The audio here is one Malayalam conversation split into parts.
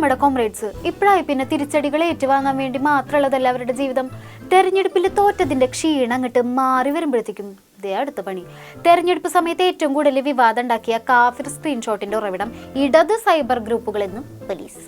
നമ്മുടെ കോമ്രേഡ്സ്. ഇപ്പോഴായി പിന്നെ തിരിച്ചടികൾ ഏറ്റുവാങ്ങാൻ വേണ്ടി മാത്രമുള്ളതല്ല അവരുടെ ജീവിതം. തെരഞ്ഞെടുപ്പിൽ തോറ്റതിന്റെ ക്ഷീണം അങ്ങോട്ട് മാറി വരുമ്പോഴത്തേക്കും ഇതേ അടുത്ത പണി. തെരഞ്ഞെടുപ്പ് സമയത്ത് ഏറ്റവും കൂടുതൽ വിവാദം ഉണ്ടാക്കിയ കാഫിർ സ്ക്രീൻഷോട്ടിന്റെ ഉറവിടം ഇടത് സൈബർ ഗ്രൂപ്പുകളെന്നും പോലീസ്.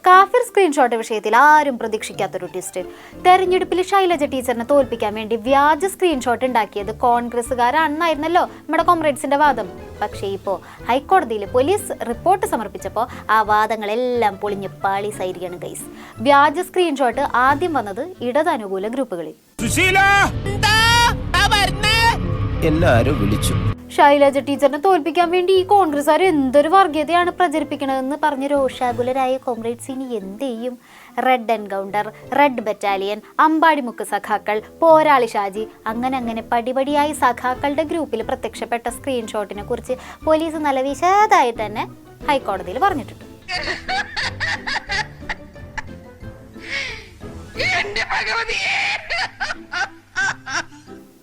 കാഫിർ സ്ക്രീൻഷോട്ട് വിഷയത്തിൽ ആരും പ്രതീക്ഷിക്കാത്തൊരു ട്വിസ്റ്റ്. തെരഞ്ഞെടുപ്പിൽ ശൈലജ ടീച്ചറിനെ തോൽപ്പിക്കാൻ വേണ്ടി വ്യാജ സ്ക്രീൻഷോട്ട് ഉണ്ടാക്കിയത് കോൺഗ്രസ്സുകാരാണെന്നായിരുന്നല്ലോ നമ്മുടെ കോമ്രേഡ്സിന്റെ വാദം. പക്ഷേ ഇപ്പോൾ ഹൈക്കോടതിയിൽ പോലീസ് റിപ്പോർട്ട് സമർപ്പിച്ചപ്പോൾ ആ വാദങ്ങളെല്ലാം പൊളിഞ്ഞ് പാളീസായിരിക്കുകയാണ് ഗൈസ്. വ്യാജ സ്ക്രീൻഷോട്ട് ആദ്യം വന്നത് ഇടതനുകൂല ഗ്രൂപ്പുകളിൽ. എല്ലാരും വിളിച്ചു. ശൈലജ ടീച്ചറിനെ തോൽപ്പിക്കാൻ വേണ്ടി ഈ കോൺഗ്രസ്സുകാർ എന്തൊരു വർഗീയതയാണ് പ്രചരിപ്പിക്കണതെന്ന് പറഞ്ഞ് രോഷാകുലരായ കോമ്രേഡ്സ് ഇനി എന്ത് ചെയ്യും? Red encounter, red battalion, Ambadimukku സഖാക്കൾ, പോരാളി ഷാജി, അങ്ങനെ പടിപടിയായി സഖാക്കളുടെ ഗ്രൂപ്പിൽ പ്രത്യക്ഷപ്പെട്ട സ്ക്രീൻഷോട്ടിനെ കുറിച്ച് പോലീസ് നല്ല വിശദമായി തന്നെ ഹൈക്കോടതിയിൽ പറഞ്ഞിട്ടുണ്ട്.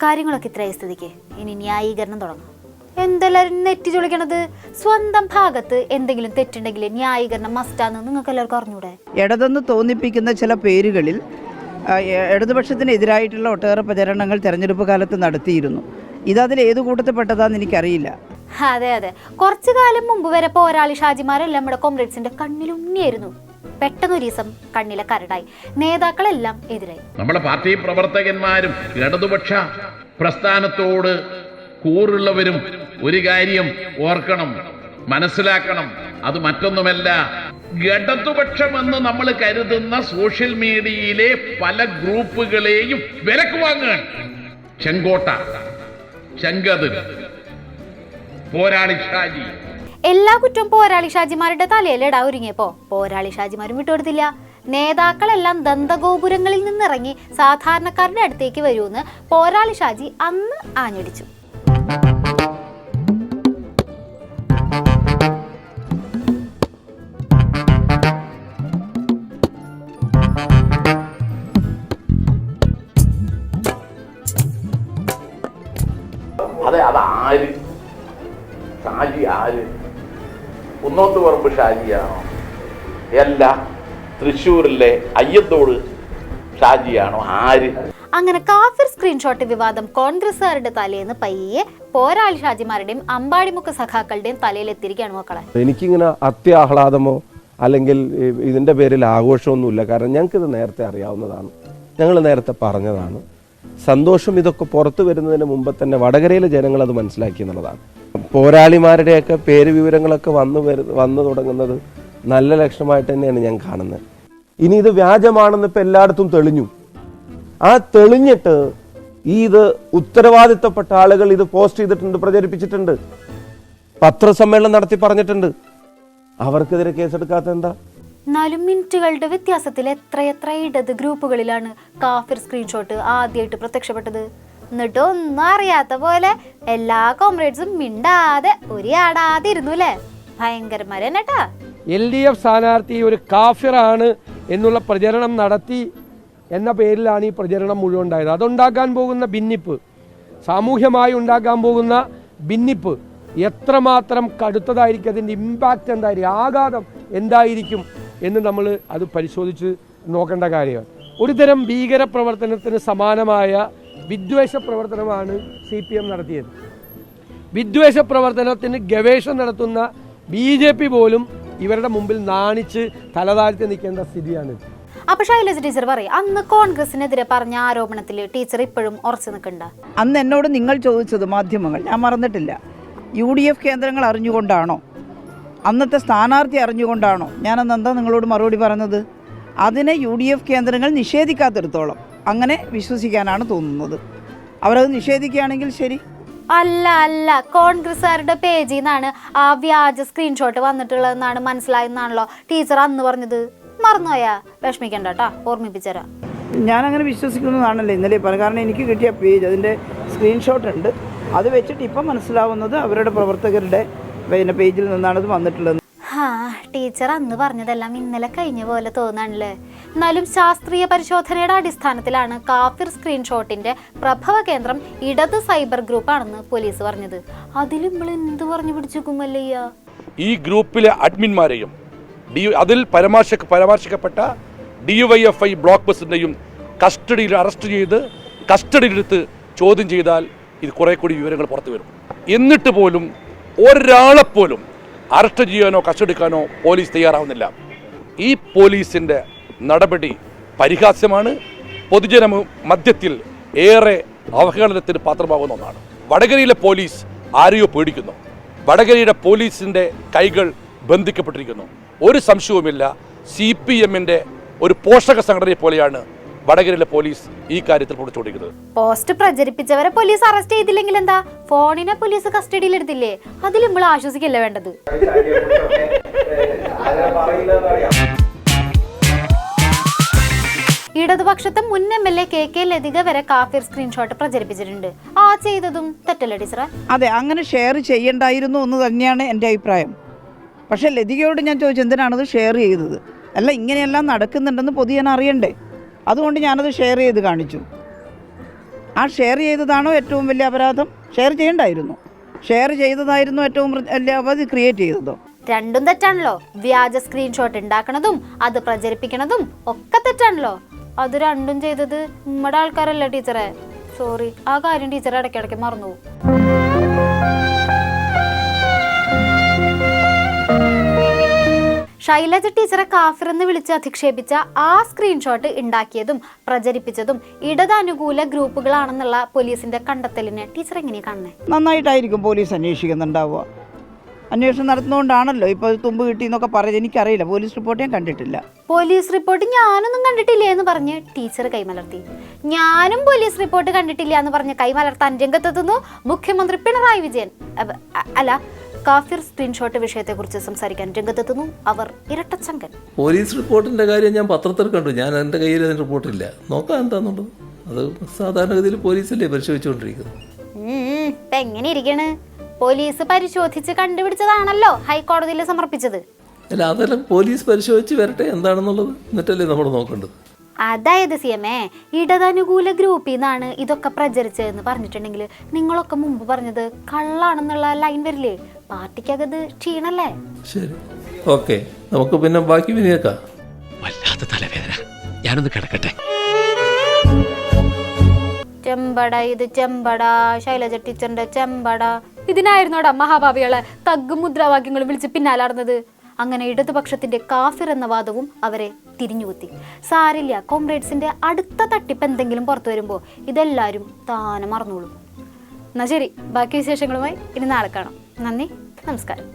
കാര്യങ്ങളൊക്കെ ഇത്രയായ സ്ഥിതിക്ക് ഇനി ന്യായീകരണം തുടങ്ങും. എന്തെല്ലാവരും നെറ്റി ചൊളിക്കണത്? സ്വന്തം ഭാഗത്ത് എന്തെങ്കിലും തെറ്റുണ്ടെങ്കിൽ ന്യായീകരണം മസ്റ്റാന്ന് നിങ്ങൾക്ക് എല്ലാവർക്കും അറിഞ്ഞൂടെ? ഇടതെന്ന് തോന്നിപ്പിക്കുന്ന ചില പേരുകളിൽ ഇടതുപക്ഷത്തിനെതിരായിട്ടുള്ള ഒട്ടേറെ പ്രചരണങ്ങൾ തെരഞ്ഞെടുപ്പ് കാലത്ത് നടത്തിയിരുന്നു. ഇതതിൽ ഏത് കൂട്ടത്തിൽപ്പെട്ടതാന്ന് എനിക്കറിയില്ല. അതെ, കുറച്ചു കാലം മുമ്പ് വരെ പോരാളി ഷാജിമാരെല്ലാം നമ്മുടെ കോമ്രേഡ്സിന്റെ കണ്ണിലുണ്ണിയായിരുന്നു. പെട്ടെന്നൊരു ദിവസം കണ്ണിലെ കരടായി. നേതാക്കളെല്ലാം എതിരായി. നമ്മുടെ പാർട്ടി പ്രവർത്തകന്മാരും ഇടതുപക്ഷ പ്രസ്ഥാനത്തോട് കൂറുള്ളവരും ഒരു കാര്യം ഓർക്കണം, മനസ്സിലാക്കണം. അത് മറ്റൊന്നുമല്ല, ഇടതുപക്ഷമെന്ന് നമ്മൾ കരുതുന്ന സോഷ്യൽ മീഡിയയിലെ പല ഗ്രൂപ്പുകളെയും വിലക്ക് വാങ്ങുകയാണ്. ചെങ്കോട്ട, ചെങ്കതിർ, പോരാളി ഷാജി, എല്ലാ കുറ്റവും പോരാളി ഷാജിമാരുടെ തലയിലിടാ ഒരുങ്ങിയപ്പോ പോരാളി ഷാജിമാരും വിട്ടുകൊടുത്തില്ല. നേതാക്കളെല്ലാം ദന്തഗോപുരങ്ങളിൽ നിന്നിറങ്ങി സാധാരണക്കാരുടെ അടുത്തേക്ക് വരുമെന്ന് പോരാളി ഷാജി അന്ന് ആഞ്ഞടിച്ചു. അതെ, അതാര്? ഷാജി ആര്? കുന്നോത്തുപറമ്പ് ഷാജിയാണോ? അല്ല, തൃശ്ശൂരിലെ അയ്യത്തോട് ഷാജിയാണോ? ആര്? അങ്ങനെ കാഫിർ സ്ക്രീൻഷോട്ട് വിവാദം കോൺഗ്രസ്സുകാരുടെ തലേന്ന് പയ്യെ പോരാളി ഷാജിമാരുടെയും അമ്പാടിമുക്ക് സഖാക്കളുടെയും തലയിലെത്തിരിക്കുകയാണ് മക്കളെ. എനിക്കിങ്ങനെ അത്യാഹ്ലാദമോ അല്ലെങ്കിൽ ഇതിന്റെ പേരിൽ ആഘോഷമൊന്നുമില്ല. കാരണം ഞങ്ങൾക്കിത് നേരത്തെ അറിയാവുന്നതാണ്, ഞങ്ങൾ നേരത്തെ പറഞ്ഞതാണ്. സന്തോഷം ഇതൊക്കെ പുറത്തു വരുന്നതിന് മുമ്പ് തന്നെ വടകരയിലെ ജനങ്ങൾ അത് മനസ്സിലാക്കി എന്നുള്ളതാണ്. പോരാളിമാരുടെയൊക്കെ പേര് വിവരങ്ങളൊക്കെ വന്നു തുടങ്ങുന്നത് നല്ല ലക്ഷണമായിട്ട് തന്നെയാണ് ഞാൻ കാണുന്നത്. ഇനി ഇത് വ്യാജമാണെന്ന് ഇപ്പം എല്ലായിടത്തും തെളിഞ്ഞു. ആ തെളിഞ്ഞിട്ട് ഇത് ഉത്തരവാദിത്തപ്പെട്ട ആളുകൾ ഇത് പോസ്റ്റ് ചെയ്തിട്ടുണ്ട്, പ്രചരിപ്പിച്ചിട്ടുണ്ട്, പത്രസമ്മേളനം നടത്തി പറഞ്ഞിട്ടുണ്ട്. അവർക്കെതിരെ കേസെടുക്കാത്ത എന്താ? 4 മിനിറ്റുകളുടെ വ്യത്യാസത്തിൽ എത്രയെത്ര ഇടത് ഗ്രൂപ്പുകളിലാണ് കാഫിർ സ്ക്രീൻഷോട്ട് ആദ്യമായിട്ട് പ്രത്യക്ഷപ്പെട്ടത്. എന്നിട്ട് ഒന്നും അറിയാത്ത പോലെ എല്ലാ കോമ്രേഡ്സും മിണ്ടാതെ ഒരാടാതെ ഇരുന്നു അല്ലേ? ഭയങ്കരന്മാരെ തന്നെട്ടാ. LDF സ്ഥാനാർത്ഥി ഒരു കാഫിറാണ് എന്നുള്ള പ്രചരണം നടത്തി എന്ന പേരിലാണ് ഈ പ്രചരണം മുഴുവൻ ഉണ്ടായത്. അതുണ്ടാക്കാൻ പോകുന്ന ഭിന്നിപ്പ്, സാമൂഹ്യമായി ഉണ്ടാക്കാൻ പോകുന്ന ഭിന്നിപ്പ് എത്രമാത്രം കടുത്തതായിരിക്കും, അതിൻ്റെ ഇമ്പാക്റ്റ് എന്തായിരിക്കും, ആഘാതം എന്തായിരിക്കും എന്ന് നമ്മൾ അത് പരിശോധിച്ച് നോക്കേണ്ട കാര്യമാണ്. ഒരുതരം ഭീകര പ്രവർത്തനത്തിന് സമാനമായ വിദ്വേഷ പ്രവർത്തനമാണ് CPM നടത്തിയത്. വിദ്വേഷ പ്രവർത്തനത്തിന് ഗവേഷണം നടത്തുന്ന BJP പോലും ഇവരുടെ മുമ്പിൽ നാണിച്ച് തലതാഴ്ത്തി നിൽക്കേണ്ട സ്ഥിതിയാണ്. അപ്പൊ ശൈലജ ടീച്ചർ പറയും, അന്ന് കോൺഗ്രസിനെതിരെ പറഞ്ഞ ആരോപണത്തിൽ ടീച്ചർ ഇപ്പോഴും ഉറച്ചു നിൽക്കണ്ട. അന്ന് എന്നോട് നിങ്ങൾ ചോദിച്ചത് മാധ്യമങ്ങൾ, ഞാൻ മറന്നിട്ടില്ല, UDF കേന്ദ്രങ്ങൾ അറിഞ്ഞുകൊണ്ടാണോ, അന്നത്തെ സ്ഥാനാർത്ഥി അറിഞ്ഞുകൊണ്ടാണോ? ഞാനന്ന് എന്താ നിങ്ങളോട് മറുപടി പറഞ്ഞത്? അതിനെ UDF കേന്ദ്രങ്ങൾ നിഷേധിക്കാത്തിടത്തോളം അങ്ങനെ വിശ്വസിക്കാനാണ് തോന്നുന്നത്. അവരത് നിഷേധിക്കുകയാണെങ്കിൽ ശരി. അല്ല, കോൺഗ്രസ്സുകാരുടെ പേജിൽ നിന്നാണ് ആ വ്യാജ സ്ക്രീൻഷോട്ട് വന്നിട്ടുള്ളതെന്നാണ് മനസ്സിലായെന്നാണല്ലോ ടീച്ചർ അന്ന് പറഞ്ഞത്. മറന്നുപോയാ? വിഷമിക്കണ്ട കേട്ടാ, ഓർമ്മിപ്പിച്ചരാം. ഞാനങ്ങനെ വിശ്വസിക്കുന്നതാണല്ലോ ഇന്നലെ പറഞ്ഞു. കാരണം എനിക്ക് കിട്ടിയ പേജ്, അതിൻ്റെ സ്ക്രീൻഷോട്ട് ഉണ്ട്. അത് വെച്ചിട്ട് ഇപ്പം മനസ്സിലാവുന്നത് അവരുടെ പ്രവർത്തകരുടെ പേജിൽ നിന്നാണ് ഇത് വന്നിട്ടുള്ളത്. ടീച്ചർ അന്ന് പറഞ്ഞതെല്ലാം ഇന്നലെ കഴിഞ്ഞ പോലെ തോന്നാണല്ലേ? എന്നാലും ശാസ്ത്രീയ പരിശോധനയുടെ അടിസ്ഥാനത്തിലാണ് കാഫിർ സ്ക്രീൻഷോട്ടിന്റെ പ്രഭവ കേന്ദ്രം ഇടത് സൈബർ ഗ്രൂപ്പാണെന്ന് പോലീസ് പറഞ്ഞത്. അതിൽ നമ്മൾ എന്ത് പറഞ്ഞു പിടിച്ചുമല്ലയ്യ? ഈ ഗ്രൂപ്പിലെ അഡ്മിന്മാരെയും അതിൽ പരാമർശിക്കപ്പെട്ട DYFI ബ്ലോക്ക് ബസിൻ്റെയും കസ്റ്റഡിയിൽ അറസ്റ്റ് ചെയ്ത് കസ്റ്റഡിയിലെടുത്ത് ചോദ്യം ചെയ്താൽ ഇത് കുറേ കൂടി വിവരങ്ങൾ പുറത്തു വരും. എന്നിട്ട് പോലും ഒരാളെപ്പോലും അറസ്റ്റ് ചെയ്യാനോ കസ്റ്റഡിക്കാനോ പോലീസ് തയ്യാറാവുന്നില്ല. ഈ പോലീസിൻ്റെ നടപടി പരിഹാസ്യമാണ്. പൊതുജന മധ്യത്തിൽ ഏറെ അവഹേളനത്തിന് പാത്രമാകുന്ന ഒന്നാണ്. വടകരയിലെ പോലീസ് ആരെയോ പേടിക്കുന്നു. വടകരയുടെ പോലീസിൻ്റെ കൈകൾ ബന്ധിക്കപ്പെട്ടിരിക്കുന്നു. ഒരു സംശയവുമില്ല, CPMന്റെ ഒരു പോഷക സംഘടനയെ പോലെയാണ് വടകരയിലെ പോലീസ് ഈ കാര്യത്തിൽ പൊടിച്ചുകൊണ്ടിരിക്കുന്നത്. പോസ്റ്റ് പ്രചരിപ്പിച്ചവരെ പോലീസ് അറസ്റ്റ് ചെയ്തില്ലെങ്കിൽ എന്താ, ഫോണിനെ പോലീസ് കസ്റ്റഡിയിൽ എടുത്തില്ലേ? അതിൽ നമ്മൾ ആശ്വസിക്കല്ലേ വേണ്ടത്. ഇടതുപക്ഷത്തെ മുൻ MLA KK ലതിക വരെ കാഫിർ സ്ക്രീൻഷോട്ട് പ്രചരിപ്പിച്ചിട്ടുണ്ട്. ആ ചെയ്തതും തെറ്റല്ലേ ടീച്ചറെ? അതെ, അങ്ങനെ ഷെയർ ചെയ്യണ്ടായിരുന്നു എന്ന് തന്നെയാണ് എൻ്റെ അഭിപ്രായം. പക്ഷേ ലതികയോട് ഞാൻ ചോദിച്ചു എന്തിനാണത് ഷെയർ ചെയ്തത്. അല്ല, ഇങ്ങനെയെല്ലാം നടക്കുന്നുണ്ടെന്ന് പൊതുജനം അറിയണ്ടേ, അതുകൊണ്ട് ഞാനത് ഷെയർ ചെയ്ത് കാണിച്ചു. ആ ഷെയർ ചെയ്തതാണോ ഏറ്റവും വലിയ അപരാധം? ഷെയർ ചെയ്യണ്ടായിരുന്നു. ഷെയർ ചെയ്തതായിരുന്നു ഏറ്റവും വലിയ അപരാധം, ക്രിയേറ്റ് ചെയ്തതോ? രണ്ടും തെറ്റാണല്ലോ. വ്യാജ സ്ക്രീൻഷോട്ട് ഉണ്ടാക്കണതും അത് പ്രചരിപ്പിക്കണതും ഒക്കെ തെറ്റാണല്ലോ. അത് രണ്ടും ചെയ്തത് നമ്മുടെ ആൾക്കാരല്ല ടീച്ചറെ. സോറി, ആ കാര്യം ടീച്ചർ ഇടയ്ക്കിടയ്ക്ക് മറന്നു പോകും. ശൈലജ ടീച്ചറെ കാഫിർ എന്ന് വിളിച്ച് അധിക്ഷേപിച്ച ആ സ്ക്രീൻഷോട്ട് ഉണ്ടാക്കിയതും പ്രചരിപ്പിച്ചതും ഇടതനുകൂല ഗ്രൂപ്പുകളാണെന്നുള്ള പോലീസിന്റെ കണ്ടെത്തലിനെ ടീച്ചർ എങ്ങനെയാണ് കാണുന്നത്? നന്നായിട്ടായിരിക്കും പോലീസ് അന്വേഷിക്കുന്നുണ്ടാവുക. അന്വേഷണം നടത്തുന്നതുകൊണ്ടാണല്ലോ ഇപ്പോൾ തുമ്പ് കിട്ടിയെന്നൊക്കെ പറയുന്നത്. എനിക്കറിയില്ല, പോലീസ് റിപ്പോർട്ട് ഞാൻ കണ്ടിട്ടില്ല. പോലീസ് റിപ്പോർട്ട് ഞാനൊന്നും കണ്ടിട്ടില്ലേ എന്ന് പറഞ്ഞ് ടീച്ചർ കൈമലർത്തി. ഞാനും പോലീസ് റിപ്പോർട്ട് കണ്ടിട്ടില്ല എന്ന് പറഞ്ഞ് കൈമലർത്താൻ രംഗത്തെത്തുന്നു മുഖ്യമന്ത്രി പിണറായി വിജയൻ. അല്ല, കാഫിർ സ്ക്രീൻഷോട്ട് വിഷയത്തെക്കുറിച്ച് സംസാരിക്കാൻ രംഗത്തെത്തുന്നു അവർ ഇരട്ടച്ചങ്കൻ. പോലീസ് റിപ്പോർട്ടിൻ്റെ കാര്യം ഞാൻ പത്രത്തിൽ കണ്ടു. ഞാൻ എൻ്റെ കയ്യിൽ അതിന് റിപ്പോർട്ടില്ല. നോക്കാം എന്താണെന്നുള്ളത്. അത് സാധാരണഗതിയിൽ പോലീസല്ലേ പരിശോധിച്ചുകൊണ്ടിരിക്കുന്നത്. ഇപ്പം എങ്ങനെ ഇരിക്കണ്? പോലീസ് പരിശോധിച്ച് കണ്ടുപിടിച്ചതാണല്ലോ ഹൈക്കോടതിയിൽ സമർപ്പിച്ചത്. അല്ല, അതെല്ലാം പോലീസ് പരിശോധിച്ച് വരട്ടെ എന്താണെന്നുള്ളത്, എന്നിട്ടല്ലേ നമ്മൾ നോക്കേണ്ടത്. അതായത് CMA ഇടതനുകൂല ഗ്രൂപ്പിൽ നിന്നാണ് ഇതൊക്കെ പ്രചരിച്ചതെന്ന് പറഞ്ഞിട്ടുണ്ടെങ്കിൽ നിങ്ങളൊക്കെ മുമ്പ് പറഞ്ഞത് കള്ളാണെന്നുള്ള ലൈൻ വരില്ലേ? പാർട്ടിക്കകത് ക്ഷീണല്ലേ? ശരി, ഓക്കെ, നമുക്ക് പിന്നെ ബാക്കി വിനിയേക്കാം. വല്ലാത്ത തലവേദന, ഞാനൊന്ന് കിടക്കട്ടെ. ചെമ്പട ഇത് ചെമ്പട, ശൈലജ ടീച്ചറിന്റെ ചെമ്പട. ഇതിനായിരുന്നോടാ മഹാഭാവികളെ തഗ്ഗും മുദ്രാവാക്യങ്ങളും വിളിച്ച് പിന്നാലാടുന്നത്. അങ്ങനെ ഇടതുപക്ഷത്തിന്റെ കാഫിർ എന്ന വാദവും അവരെ തിരിഞ്ഞുകുത്തി. സാരില്ല, കോംറേഡ്സിന്റെ അടുത്ത തട്ടിപ്പ് എന്തെങ്കിലും പുറത്തു വരുമ്പോൾ ഇതെല്ലാവരും താനെ മറന്നോളും. എന്നാ ശരി, ബാക്കി വിശേഷങ്ങളുമായി ഇനി നാളെ കാണാം. നന്ദി, നമസ്കാരം.